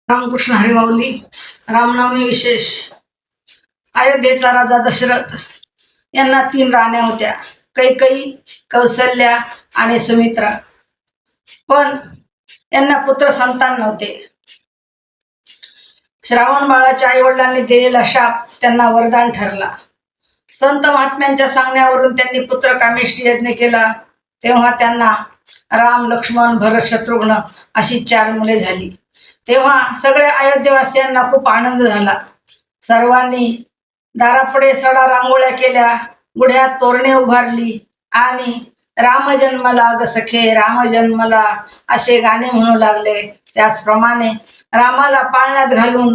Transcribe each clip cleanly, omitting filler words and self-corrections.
रामकृष्ण हरी माऊली. रामनवमी विशेष. अयोध्येचा राजा दशरथ यांना 3 राण्या होत्या, कैकई, कौसल्या आणि सुमित्रा. पण यांना पुत्र संतान नव्हते. श्रावण बाळाच्या आई वडिलांनी दिलेला शाप त्यांना वरदान ठरला. संत महात्म्यांच्या सांगण्यावरून त्यांनी पुत्र कामेष्टी यज्ञ केला. तेव्हा त्यांना राम, लक्ष्मण, भरत, शत्रुघ्न अशी 4 मुले झाली. तेव्हा सगळ्या अयोध्येवासियांना खूप आनंद झाला. सर्वांनी दारापुढे सडा रांगोळ्या केल्या, गुढ्यात तोरणे उभारली आणि राम जन्मला ग सखे, राम जन्मला असे गाणे म्हणू लागले. त्याचप्रमाणे रामाला पाळण्यात घालून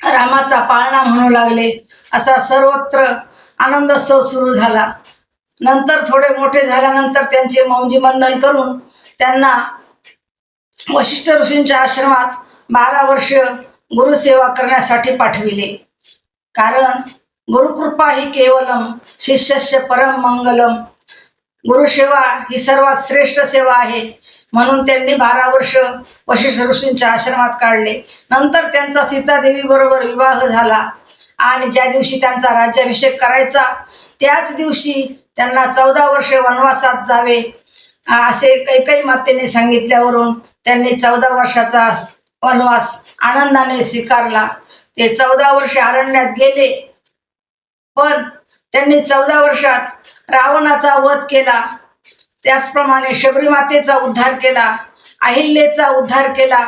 रामाचा पाळणा म्हणू लागले. असा सर्वत्र आनंदोत्सव सुरू झाला. नंतर थोडे मोठे झाल्यानंतर त्यांचे मौंजीबंधन करून त्यांना वशिष्ठ ऋषींच्या आश्रमात 12 वर्ष गुरुसेवा करण्यासाठी पाठविले. कारण गुरुकृपा ही केवलम, शिष्यस्य परम मंगलम. गुरुसेवा ही सर्वात श्रेष्ठ सेवा आहे. म्हणून त्यांनी 12 वर्ष वशिष्ठ ऋषींच्या आश्रमात काढले. नंतर त्यांचा सीतादेवी बरोबर विवाह झाला आणि ज्या दिवशी त्यांचा राज्याभिषेक करायचा त्याच दिवशी त्यांना 14 वर्ष वनवासात जावे असे कैकेयी मातेने सांगितल्यावरून त्यांनी 14 वर्षाचा वनवास आनंदाने स्वीकारला. ते 14 वर्षे अरण्यात गेले. पण त्यांनी 14 वर्षात रावणाचा वध केला. त्याचप्रमाणे शबरी मातेचा उद्धार केला, अहिल्याचा उद्धार केला.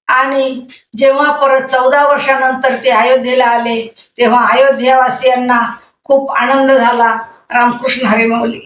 आणि जेव्हा परत 14 वर्षानंतर ते अयोध्येला आले तेव्हा अयोध्यावासियांना खूप आनंद झाला. रामकृष्ण हरी माऊली.